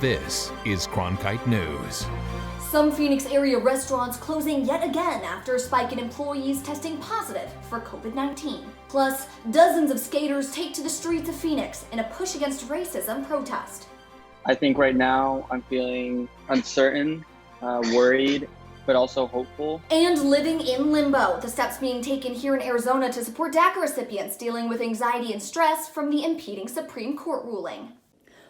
This is Cronkite News. Some Phoenix area restaurants closing yet again after a spike in employees testing positive for COVID-19. Plus, dozens of skaters take to the streets of Phoenix in a push against racism protest. I think right now I'm feeling uncertain, worried, but also hopeful. And living in limbo, the steps being taken here in Arizona to support DACA recipients dealing with anxiety and stress from the impeding Supreme Court ruling.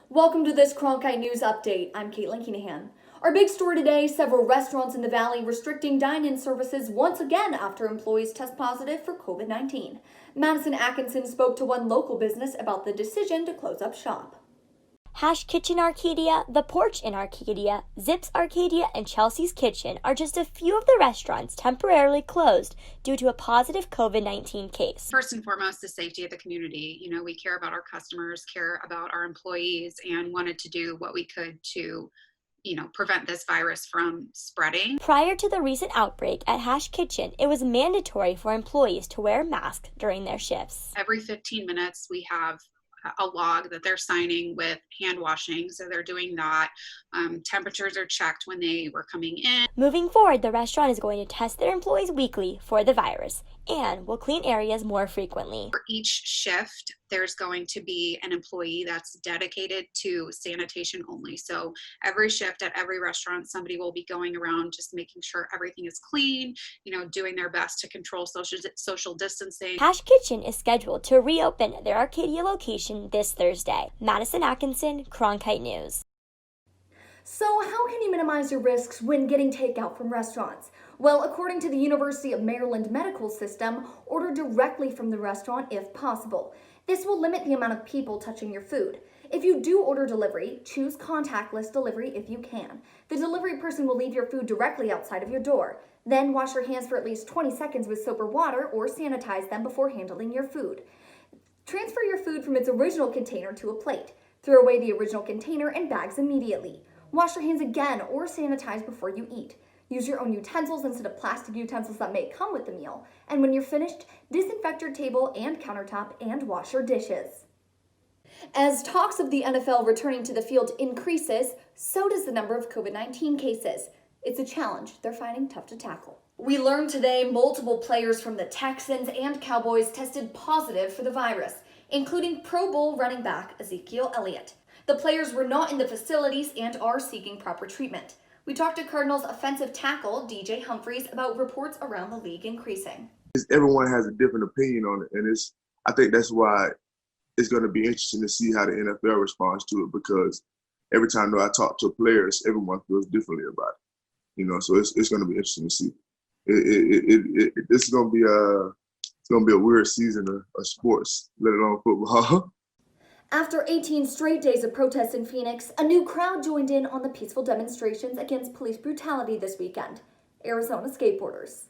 Welcome to this Cronkite News Update. I'm Caitlin Keenahan. Our big story today, several restaurants in the Valley restricting dine-in services once again after employees test positive for COVID-19. Madison Atkinson spoke to one local business about the decision to close up shop. Hash Kitchen Arcadia, The Porch in Arcadia, Zips Arcadia, and Chelsea's Kitchen are just a few of the restaurants temporarily closed due to a positive COVID-19 case. First and foremost, the safety of the community. We care about our customers, care about our employees, and wanted to do what we could to prevent this virus from spreading. Prior to the recent outbreak at Hash Kitchen, it was mandatory for employees to wear masks during their shifts. Every 15 minutes, we have a log that they're signing with hand washing, so they're doing that. Temperatures are checked when they were coming in. Moving forward, the restaurant is going to test their employees weekly for the virus and will clean areas more frequently. For each shift, there's going to be an employee that's dedicated to sanitation only. So every shift at every restaurant, somebody will be going around just making sure everything is clean, doing their best to control social distancing. Hash Kitchen is scheduled to reopen their Arcadia location this Thursday. Madison Atkinson, Cronkite News. So how can you minimize your risks when getting takeout from restaurants? Well, according to the University of Maryland Medical System, order directly from the restaurant if possible. This will limit the amount of people touching your food. If you do order delivery, choose contactless delivery if you can. The delivery person will leave your food directly outside of your door. Then wash your hands for at least 20 seconds with soap or water or sanitize them before handling your food. Transfer your food from its original container to a plate. Throw away the original container and bags immediately. Wash your hands again or sanitize before you eat. Use your own utensils instead of plastic utensils that may come with the meal. And when you're finished, disinfect your table and countertop and wash your dishes. As talks of the NFL returning to the field increases, so does the number of COVID-19 cases. It's a challenge they're finding tough to tackle. We learned today multiple players from the Texans and Cowboys tested positive for the virus, including Pro Bowl running back Ezekiel Elliott. The players were not in the facilities and are seeking proper treatment. We talked to Cardinals offensive tackle DJ Humphries about reports around the league increasing. Everyone has a different opinion on it, and I think that's why it's going to be interesting to see how the NFL responds to it, because every time I talk to players, everyone feels differently about it. So it's going to be interesting to see. It's going to be a weird season of sports, let alone football. After 18 straight days of protests in Phoenix, a new crowd joined in on the peaceful demonstrations against police brutality this weekend. Arizona skateboarders.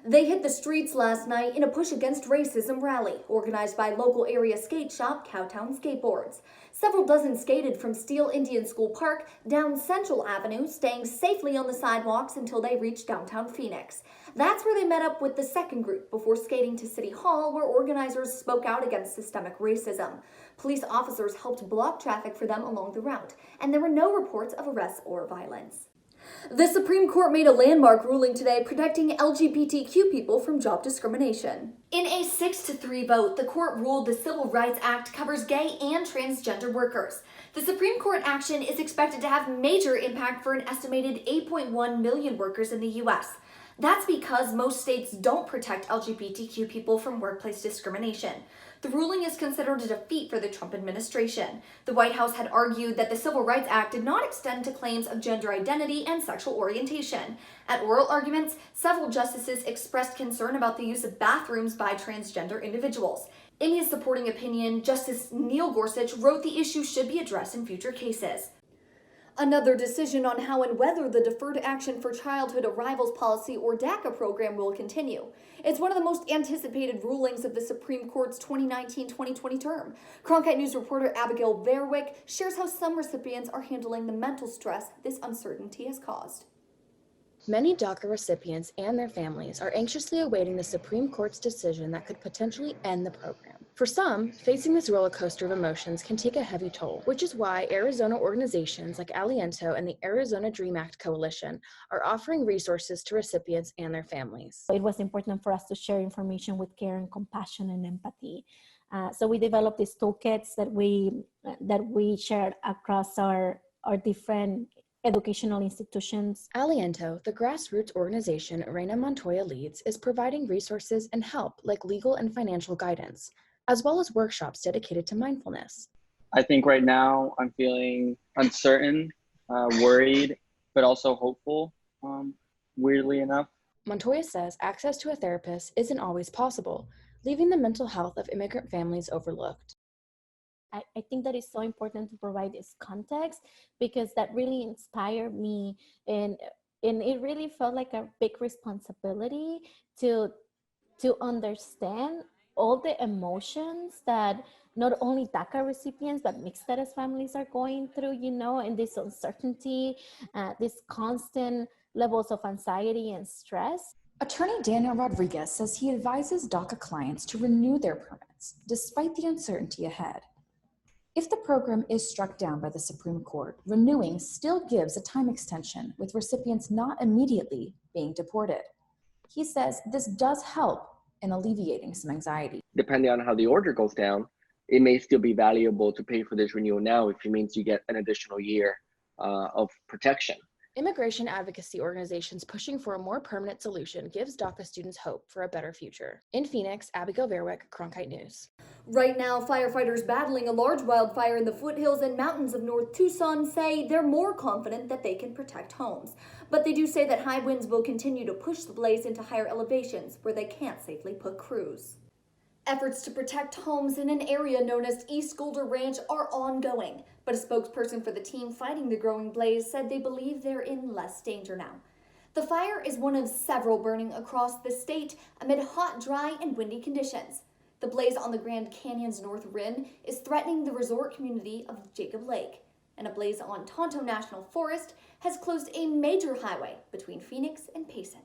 They hit the streets last night in a push against racism rally organized by local area skate shop Cowtown Skateboards. Several dozen skated from Steele Indian School Park down Central Avenue, staying safely on the sidewalks until they reached downtown Phoenix. That's where they met up with the second group before skating to City Hall, where organizers spoke out against systemic racism. Police officers helped block traffic for them along the route, and there were no reports of arrests or violence. The Supreme Court made a landmark ruling today protecting LGBTQ people from job discrimination. In a 6-3 vote, the court ruled the Civil Rights Act covers gay and transgender workers. The Supreme Court action is expected to have major impact for an estimated 8.1 million workers in the U.S. That's because most states don't protect LGBTQ people from workplace discrimination. The ruling is considered a defeat for the Trump administration. The White House had argued that the Civil Rights Act did not extend to claims of gender identity and sexual orientation. At oral arguments, several justices expressed concern about the use of bathrooms by transgender individuals. In his supporting opinion, Justice Neil Gorsuch wrote the issue should be addressed in future cases. Another decision on how and whether the Deferred Action for Childhood Arrivals Policy or DACA program will continue. It's one of the most anticipated rulings of the Supreme Court's 2019-2020 term. Cronkite News reporter Abigail Verwick shares how some recipients are handling the mental stress this uncertainty has caused. Many DACA recipients and their families are anxiously awaiting the Supreme Court's decision that could potentially end the program. For some, facing this roller coaster of emotions can take a heavy toll, which is why Arizona organizations like Aliento and the Arizona Dream Act Coalition are offering resources to recipients and their families. It was important for us to share information with care and compassion and empathy. So we developed these toolkits that we shared across our different educational institutions. Aliento, the grassroots organization Reina Montoya leads, is providing resources and help like legal and financial guidance, as well as workshops dedicated to mindfulness. I think right now I'm feeling uncertain, worried, but also hopeful, weirdly enough. Montoya says access to a therapist isn't always possible, leaving the mental health of immigrant families overlooked. I think that it's so important to provide this context because that really inspired me, and it really felt like a big responsibility to understand all the emotions that not only DACA recipients but mixed status families are going through, and this uncertainty, this constant levels of anxiety and stress. Attorney Daniel Rodriguez says he advises DACA clients to renew their permits despite the uncertainty ahead. If the program is struck down by the Supreme Court, renewing still gives a time extension, with recipients not immediately being deported. He says this does help in alleviating some anxiety. Depending on how the order goes down, it may still be valuable to pay for this renewal now if it means you get an additional year of protection. Immigration advocacy organizations pushing for a more permanent solution gives DACA students hope for a better future. In Phoenix, Abigail Verwick, Cronkite News. Right now, firefighters battling a large wildfire in the foothills and mountains of North Tucson say they're more confident that they can protect homes. But they do say that high winds will continue to push the blaze into higher elevations where they can't safely put crews. Efforts to protect homes in an area known as East Golder Ranch are ongoing, but a spokesperson for the team fighting the growing blaze said they believe they're in less danger now. The fire is one of several burning across the state amid hot, dry, and windy conditions. The blaze on the Grand Canyon's North Rim is threatening the resort community of Jacob Lake, and a blaze on Tonto National Forest has closed a major highway between Phoenix and Payson.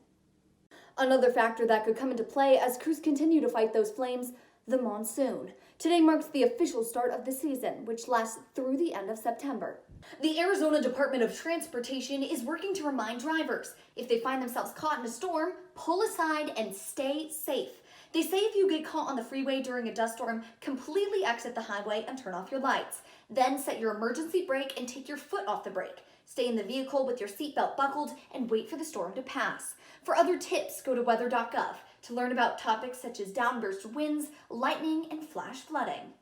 Another factor that could come into play as crews continue to fight those flames, the monsoon. Today marks the official start of the season, which lasts through the end of September. The Arizona Department of Transportation is working to remind drivers, if they find themselves caught in a storm, pull aside and stay safe. They say if you get caught on the freeway during a dust storm, completely exit the highway and turn off your lights. Then set your emergency brake and take your foot off the brake. Stay in the vehicle with your seatbelt buckled and wait for the storm to pass. For other tips, go to weather.gov to learn about topics such as downburst winds, lightning, and flash flooding.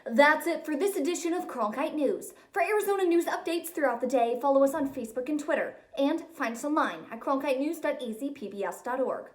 That's it for this edition of Cronkite News. For Arizona news updates throughout the day, follow us on Facebook and Twitter, and find us online at cronkitenews.azpbs.org.